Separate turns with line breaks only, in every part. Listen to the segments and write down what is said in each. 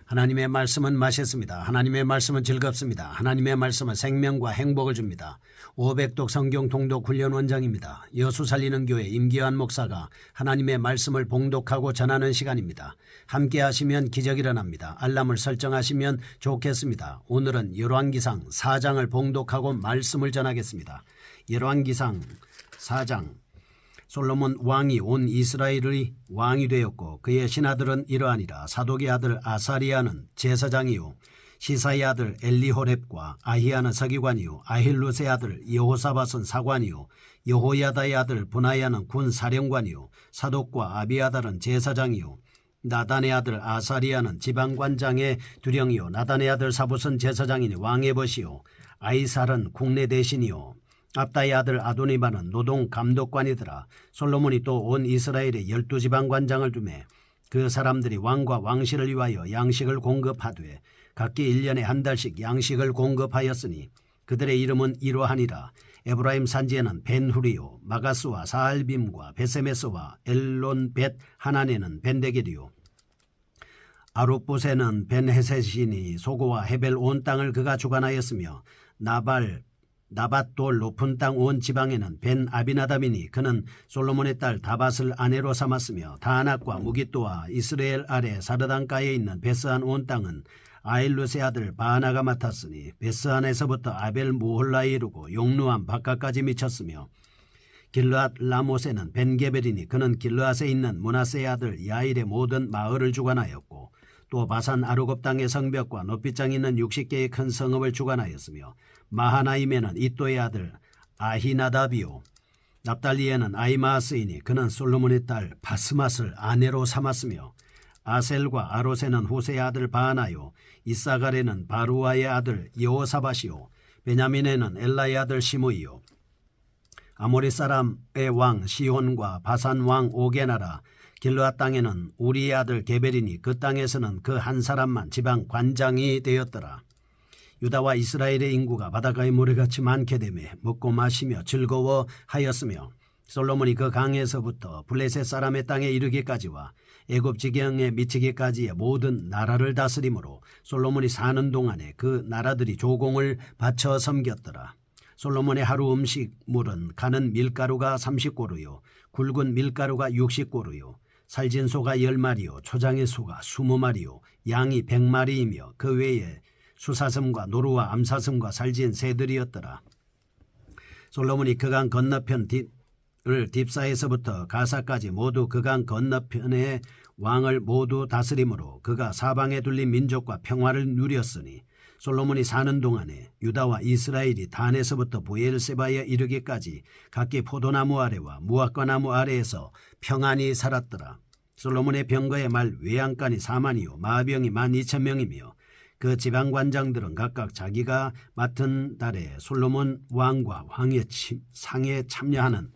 하나님의 말씀은 맛있습니다. 하나님의 말씀은 즐겁습니다. 하나님의 말씀은 생명과 행복을 줍니다. 500독 성경 통독 훈련 원장입니다. 여수 살리는 교회 임기환 목사가 하나님의 말씀을 봉독하고 전하는 시간입니다. 함께 하시면 기적이 일어납니다. 알람을 설정하시면 좋겠습니다. 오늘은 열왕기상 4장을 봉독하고 말씀을 전하겠습니다. 열왕기상 4장. 솔로몬 왕이 온 이스라엘의 왕이 되었고 그의 신하들은 이러하니라. 사독의 아들 아사리아는 제사장이요 시사의 아들 엘리호렙과 아히야는 서기관이요 아힐루스의 아들 여호사밧은 사관이요 여호야다의 아들 브나야는 군사령관이요 사독과 아비아달은 제사장이요 나단의 아들 아사리아는 지방관장의 두령이요 나단의 아들 사붓은 제사장이니 왕의 벗이요 아이살은 국내 대신이요 압다의 아들 아도니바는 노동 감독관이더라. 솔로몬이 또 온 이스라엘에 12지방관장을 두매 그 사람들이 왕과 왕실을 위하여 양식을 공급하되 각기 1년에 한 달씩 양식을 공급하였으니 그들의 이름은 이러하니라. 에브라임 산지에는 벤후리요 마가스와 사알빔과 베세메스와 엘론벳 하나네는 벤데겔이요 아룹보세는 벤헤셋이니 소고와 헤벨 온 땅을 그가 주관하였으며 나밧돌 높은 땅 온 지방에는 벤 아비나답이니 그는 솔로몬의 딸 다밧을 아내로 삼았으며 다낙과 무깃도와 이스라엘 아래 사르단가에 있는 베스한 온 땅은 아일루스의 아들 바나가 맡았으니 베스한에서부터 아벨 무홀라에 이르고 용루암 바깥까지 미쳤으며 길르앗 라못에는 벤게벨이니 그는 길르앗에 있는 므낫세의 아들 야일의 모든 마을을 주관하였고 또 바산 아르곱 땅의 성벽과 높이장이 있는 60개의 큰 성읍을 주관하였으며 마하나임에는 이또의 아들 아히나답이요 납달리에는 아이마스이니 그는 솔로몬의 딸 바스맛을 아내로 삼았으며 아셀과 아롯에는 후세의 아들 바하나요 이사갈에는 바루아의 아들 여호사밧이요 베냐민에는 엘라의 아들 시므이요 아모리 사람의 왕 시혼과 바산 왕 오게나라 길르앗 땅에는 우리의 아들 게벨이니 그 땅에서는 그 한 사람만 지방 관장이 되었더라. 유다와 이스라엘의 인구가 바닷가의 모래같이 많게 되매 먹고 마시며 즐거워하였으며 솔로몬이 그 강에서부터 블레셋 사람의 땅에 이르기까지와 애굽 지경에 미치기까지의 모든 나라를 다스림으로 솔로몬이 사는 동안에 그 나라들이 조공을 바쳐 섬겼더라. 솔로몬의 하루 음식물은 가는 밀가루가 30고루요 굵은 밀가루가 60고루요 살진 소가 10마리요 초장의 소가 20마리요 양이 100마리이며 그 외에 수사슴과 노루와 암사슴과 살진 새들이었더라. 솔로몬이 그강 건너편을 딥사에서부터 가사까지 모두 그강 건너편의 왕을 모두 다스림으로 그가 사방에 둘린 민족과 평화를 누렸으니 솔로몬이 사는 동안에 유다와 이스라엘이 단에서부터 부엘세바에 이르기까지 각기 포도나무 아래와 무화과 나무 아래에서 평안히 살았더라. 솔로몬의 병거의 말 외양간이 4만이요 마병이 12,000명이며 그 지방관장들은 각각 자기가 맡은 달에 솔로몬 왕과 왕의 상에 참여하는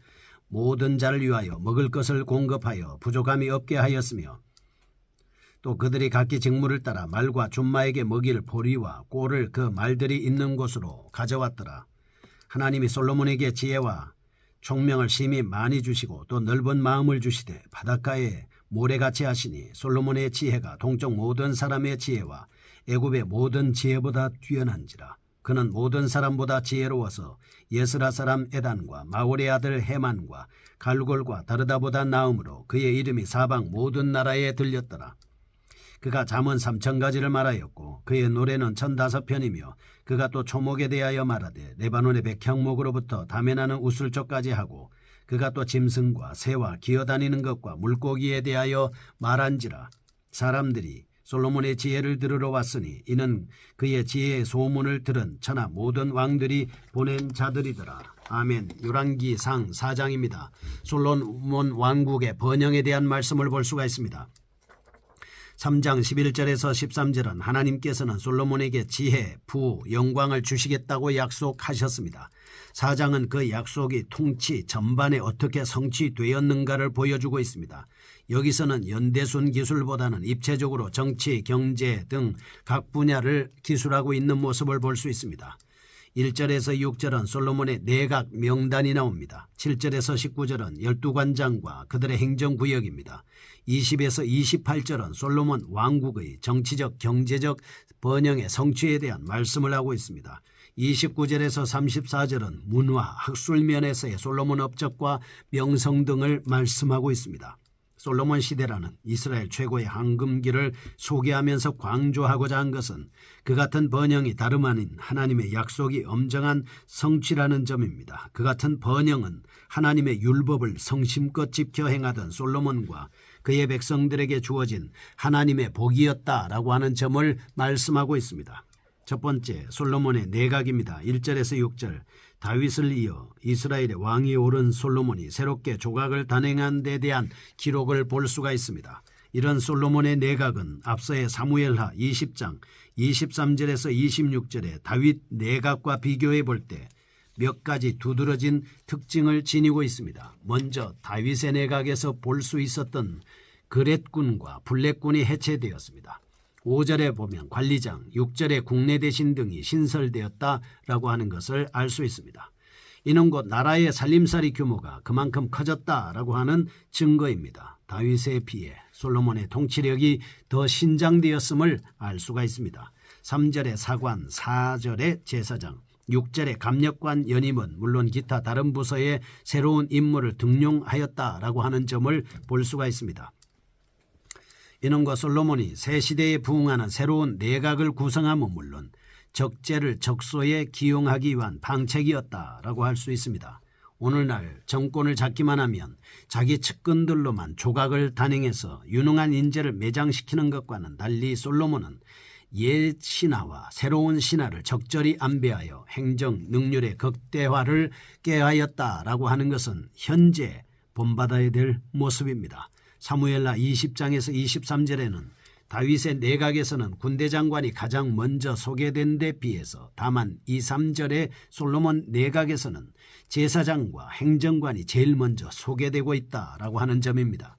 모든 자를 위하여 먹을 것을 공급하여 부족함이 없게 하였으며 또 그들이 각기 직무를 따라 말과 준마에게 먹일 보리와 꼴을 그 말들이 있는 곳으로 가져왔더라. 하나님이 솔로몬에게 지혜와 총명을 심히 많이 주시고 또 넓은 마음을 주시되 바닷가에 모래같이 하시니 솔로몬의 지혜가 동쪽 모든 사람의 지혜와 애굽의 모든 지혜보다 뛰어난지라. 그는 모든 사람보다 지혜로워서 예스라 사람 에단과 마올의 아들 헤만과 갈골과 다르다보다 나음으로 그의 이름이 사방 모든 나라에 들렸더라. 그가 잠언 3,000가지를 말하였고 그의 노래는 1,005편이며 그가 또 초목에 대하여 말하되 레바논의 백향목으로부터 담에 나는 우슬초까지 하고 그가 또 짐승과 새와 기어다니는 것과 물고기에 대하여 말한지라. 사람들이 솔로몬의 지혜를 들으러 왔으니 이는 그의 지혜의 소문을 들은 천하 모든 왕들이 보낸 자들이더라. 아멘. 열왕기상 4장입니다. 솔로몬 왕국의 번영에 대한 말씀을 볼 수가 있습니다. 3장 11절에서 13절은 하나님께서는 솔로몬에게 지혜, 부, 영광을 주시겠다고 약속하셨습니다. 4장은 그 약속이 통치 전반에 어떻게 성취되었는가를 보여주고 있습니다. 여기서는 연대순 기술보다는 입체적으로 정치, 경제 등 각 분야를 기술하고 있는 모습을 볼 수 있습니다. 1절에서 6절은 솔로몬의 내각 명단이 나옵니다. 7절에서 19절은 12관장과 그들의 행정구역입니다. 20에서 28절은 솔로몬 왕국의 정치적 경제적 번영의 성취에 대한 말씀을 하고 있습니다. 29절에서 34절은 문화 학술 면에서의 솔로몬 업적과 명성 등을 말씀하고 있습니다. 솔로몬 시대라는 이스라엘 최고의 황금기를 소개하면서 강조하고자 한 것은 그 같은 번영이 다름 아닌 하나님의 약속이 엄정한 성취라는 점입니다. 그 같은 번영은 하나님의 율법을 성심껏 지켜 행하던 솔로몬과 그의 백성들에게 주어진 하나님의 복이었다라고 하는 점을 말씀하고 있습니다. 첫 번째, 솔로몬의 내각입니다. 1절에서 6절, 다윗을 이어 이스라엘의 왕이 오른 솔로몬이 새롭게 조각을 단행한 데 대한 기록을 볼 수가 있습니다. 이런 솔로몬의 내각은 앞서의 사무엘하 20장 23절에서 26절의 다윗 내각과 비교해 볼 때 몇 가지 두드러진 특징을 지니고 있습니다. 먼저 다윗의 내각에서 볼 수 있었던 그렛군과 블렛군이 해체되었습니다. 5절에 보면 관리장, 6절에 국내 대신 등이 신설되었다라고 하는 것을 알 수 있습니다. 이는 곧 나라의 살림살이 규모가 그만큼 커졌다라고 하는 증거입니다. 다윗에 비해 솔로몬의 통치력이 더 신장되었음을 알 수가 있습니다. 3절의 사관, 4절의 제사장, 6절의 감력관 연임은 물론 기타 다른 부서의 새로운 임무를 등용하였다라고 하는 점을 볼 수가 있습니다. 이는 것 솔로몬이 새 시대에 부응하는 새로운 내각을 구성함은 물론 적재를 적소에 기용하기 위한 방책이었다라고 할 수 있습니다. 오늘날 정권을 잡기만 하면 자기 측근들로만 조각을 단행해서 유능한 인재를 매장시키는 것과는 달리 솔로몬은 옛 신화와 새로운 신화를 적절히 안배하여 행정 능률의 극대화를 꾀하였다라고 하는 것은 현재 본받아야 될 모습입니다. 사무엘하 20장에서 23절에는 다윗의 내각에서는 군대장관이 가장 먼저 소개된 데 비해서 다만 2, 3절의 솔로몬 내각에서는 제사장과 행정관이 제일 먼저 소개되고 있다라고 하는 점입니다.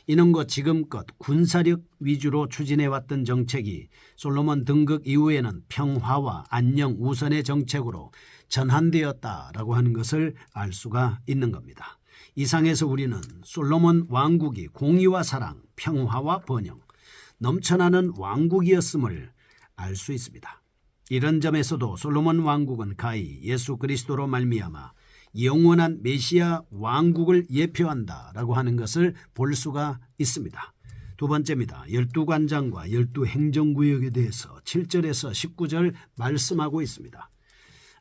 이는 곧 지금껏 군사력 위주로 추진해왔던 정책이 솔로몬 등극 이후에는 평화와 안녕 우선의 정책으로 전환되었다라고 하는 것을 알 수가 있는 겁니다. 이상에서 우리는 솔로몬 왕국이 공의와 사랑, 평화와 번영, 넘쳐나는 왕국이었음을 알 수 있습니다. 이런 점에서도 솔로몬 왕국은 가히 예수 그리스도로 말미암아 영원한 메시아 왕국을 예표한다라고 하는 것을 볼 수가 있습니다. 두 번째입니다. 12관장과 12행정구역에 대해서 7절에서 19절 말씀하고 있습니다.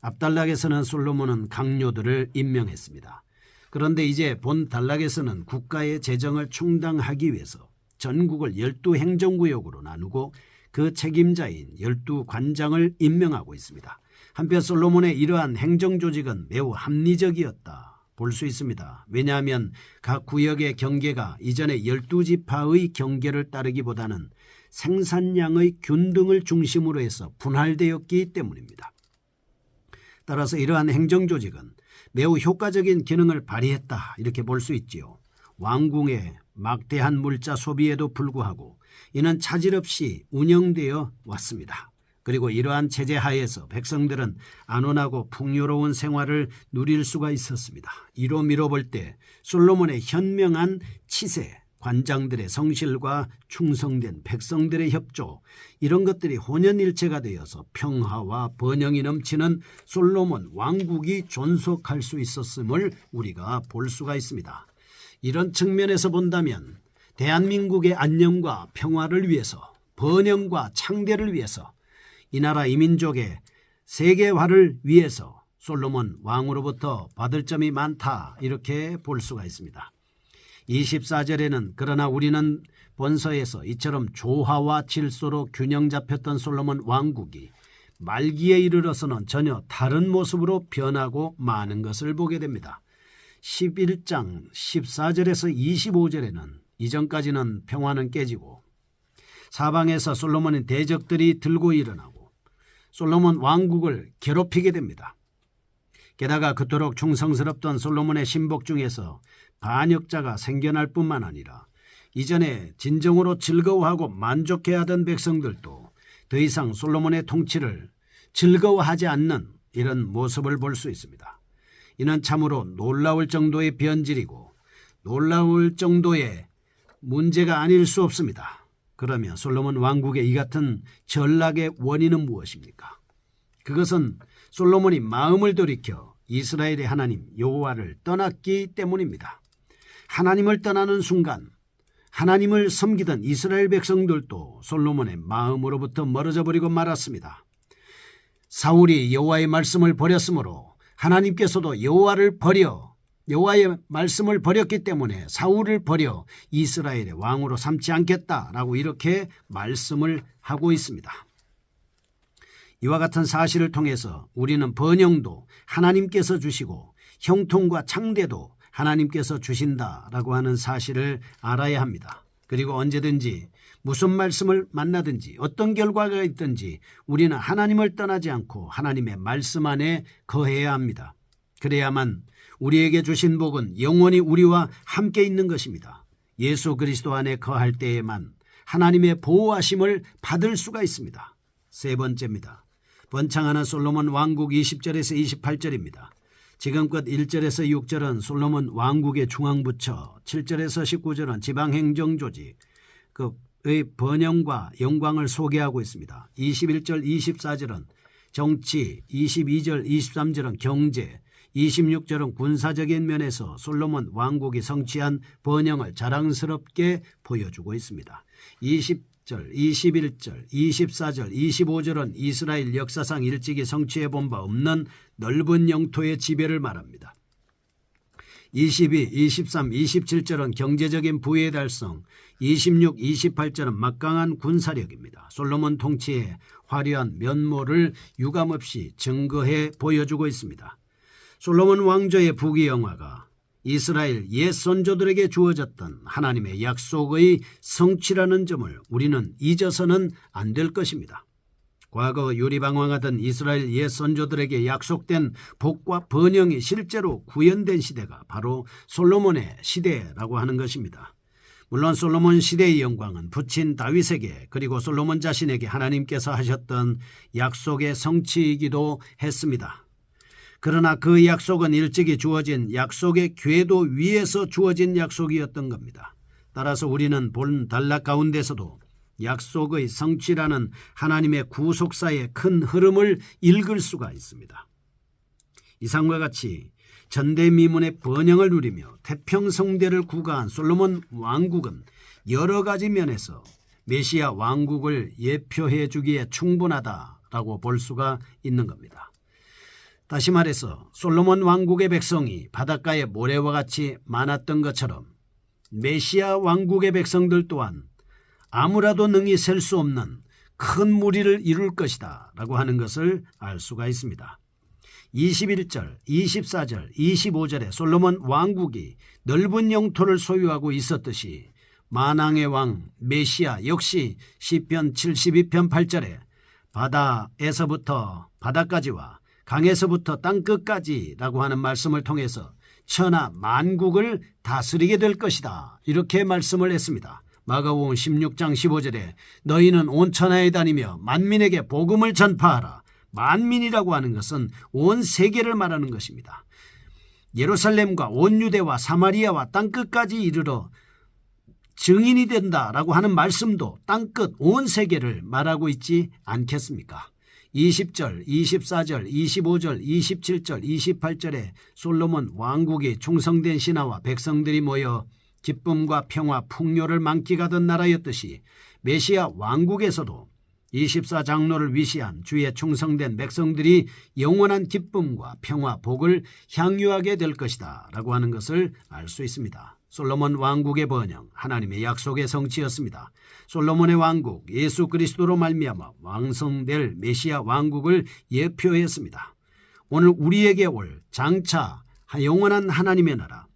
앞단락에서는 솔로몬은 강요들을 임명했습니다. 그런데 이제 본 단락에서는 국가의 재정을 충당하기 위해서 전국을 12행정구역으로 나누고 그 책임자인 12관장을 임명하고 있습니다. 한편 솔로몬의 이러한 행정조직은 매우 합리적이었다 볼 수 있습니다. 왜냐하면 각 구역의 경계가 이전의 12지파의 경계를 따르기보다는 생산량의 균등을 중심으로 해서 분할되었기 때문입니다. 따라서 이러한 행정조직은 매우 효과적인 기능을 발휘했다 이렇게 볼 수 있지요. 왕궁의 막대한 물자 소비에도 불구하고 이는 차질 없이 운영되어 왔습니다. 그리고 이러한 체제 하에서 백성들은 안온하고 풍요로운 생활을 누릴 수가 있었습니다. 이로 미뤄볼 때 솔로몬의 현명한 치세, 관장들의 성실과 충성된 백성들의 협조, 이런 것들이 혼연일체가 되어서 평화와 번영이 넘치는 솔로몬 왕국이 존속할 수 있었음을 우리가 볼 수가 있습니다. 이런 측면에서 본다면 대한민국의 안녕과 평화를 위해서, 번영과 창대를 위해서, 이 나라 이민족의 세계화를 위해서 솔로몬 왕으로부터 받을 점이 많다 이렇게 볼 수가 있습니다. 24절에는 그러나 우리는 본서에서 이처럼 조화와 질서로 균형 잡혔던 솔로몬 왕국이 말기에 이르러서는 전혀 다른 모습으로 변하고 마는 것을 보게 됩니다. 11장 14절에서 25절에는 이전까지는 평화는 깨지고 사방에서 솔로몬의 대적들이 들고 일어나고 솔로몬 왕국을 괴롭히게 됩니다. 게다가 그토록 충성스럽던 솔로몬의 신복 중에서 반역자가 생겨날 뿐만 아니라 이전에 진정으로 즐거워하고 만족해하던 백성들도 더 이상 솔로몬의 통치를 즐거워하지 않는 이런 모습을 볼 수 있습니다. 이는 참으로 놀라울 정도의 변질이고 놀라울 정도의 문제가 아닐 수 없습니다. 그러면 솔로몬 왕국의 이 같은 전락의 원인은 무엇입니까? 그것은 솔로몬이 마음을 돌이켜 이스라엘의 하나님 여호와를 떠났기 때문입니다. 하나님을 떠나는 순간 하나님을 섬기던 이스라엘 백성들도 솔로몬의 마음으로부터 멀어져 버리고 말았습니다. 사울이 여호와의 말씀을 버렸으므로 하나님께서도 여호와의 말씀을 버렸기 때문에 사울을 버려 이스라엘의 왕으로 삼지 않겠다라고 이렇게 말씀을 하고 있습니다. 이와 같은 사실을 통해서 우리는 번영도 하나님께서 주시고 형통과 창대도 하나님께서 주신다라고 하는 사실을 알아야 합니다. 그리고 언제든지 무슨 말씀을 만나든지 어떤 결과가 있든지 우리는 하나님을 떠나지 않고 하나님의 말씀 안에 거해야 합니다. 그래야만 우리에게 주신 복은 영원히 우리와 함께 있는 것입니다. 예수 그리스도 안에 거할 때에만 하나님의 보호하심을 받을 수가 있습니다. 세 번째입니다. 번창하는 솔로몬 왕국 20절에서 28절입니다. 지금껏 1절에서 6절은 솔로몬 왕국의 중앙부처, 7절에서 19절은 지방행정조직, 의 번영과 영광을 소개하고 있습니다. 21절, 24절은 정치, 22절, 23절은 경제, 26절은 군사적인 면에서 솔로몬 왕국이 성취한 번영을 자랑스럽게 보여주고 있습니다. 20절, 21절, 24절, 25절은 이스라엘 역사상 일찍이 성취해 본 바 없는 넓은 영토의 지배를 말합니다. 22, 23, 27절은 경제적인 부의 달성, 26, 28절은 막강한 군사력입니다. 솔로몬 통치의 화려한 면모를 유감없이 증거해 보여주고 있습니다. 솔로몬 왕조의 부귀영화가 이스라엘 옛 선조들에게 주어졌던 하나님의 약속의 성취라는 점을 우리는 잊어서는 안 될 것입니다. 과거 유리방황하던 이스라엘 옛 선조들에게 약속된 복과 번영이 실제로 구현된 시대가 바로 솔로몬의 시대라고 하는 것입니다. 물론 솔로몬 시대의 영광은 부친 다윗에게 그리고 솔로몬 자신에게 하나님께서 하셨던 약속의 성취이기도 했습니다. 그러나 그 약속은 일찍이 주어진 약속의 궤도 위에서 주어진 약속이었던 겁니다. 따라서 우리는 본 단락 가운데서도 약속의 성취라는 하나님의 구속사의 큰 흐름을 읽을 수가 있습니다. 이상과 같이 전대미문의 번영을 누리며 태평성대를 구가한 솔로몬 왕국은 여러 가지 면에서 메시아 왕국을 예표해 주기에 충분하다라고 볼 수가 있는 겁니다. 다시 말해서 솔로몬 왕국의 백성이 바닷가의 모래와 같이 많았던 것처럼 메시아 왕국의 백성들 또한 아무라도 능히 셀 수 없는 큰 무리를 이룰 것이다 라고 하는 것을 알 수가 있습니다. 21절, 24절, 25절에 솔로몬 왕국이 넓은 영토를 소유하고 있었듯이 만왕의 왕 메시아 역시 시편 72편 8절에 바다에서부터 바다까지와 강에서부터 땅끝까지라고 하는 말씀을 통해서 천하 만국을 다스리게 될 것이다 이렇게 말씀을 했습니다. 마가복음 16장 15절에 너희는 온 천하에 다니며 만민에게 복음을 전파하라. 만민이라고 하는 것은 온 세계를 말하는 것입니다. 예루살렘과 온 유대와 사마리아와 땅끝까지 이르러 증인이 된다라고 하는 말씀도 땅끝 온 세계를 말하고 있지 않겠습니까? 20절, 24절, 25절, 27절, 28절에 솔로몬 왕국이 충성된 신하와 백성들이 모여 기쁨과 평화, 풍요를 만끽하던 나라였듯이 메시아 왕국에서도 24장로를 위시한 주의 충성된 백성들이 영원한 기쁨과 평화, 복을 향유하게 될 것이다 라고 하는 것을 알 수 있습니다. 솔로몬 왕국의 번영, 하나님의 약속의 성취였습니다. 솔로몬의 왕국, 예수 그리스도로 말미암아 왕성될 메시아 왕국을 예표했습니다. 오늘 우리에게 올 장차 영원한 하나님의 나라,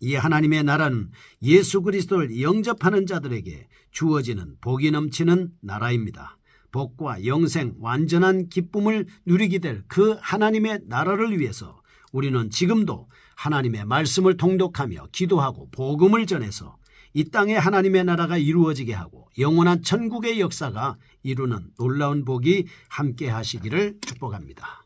이 하나님의 나라는 예수 그리스도를 영접하는 자들에게 주어지는 복이 넘치는 나라입니다. 복과 영생, 완전한 기쁨을 누리게 될 그 하나님의 나라를 위해서 우리는 지금도 하나님의 말씀을 통독하며 기도하고 복음을 전해서 이 땅에 하나님의 나라가 이루어지게 하고 영원한 천국의 역사가 이루는 놀라운 복이 함께 하시기를 축복합니다.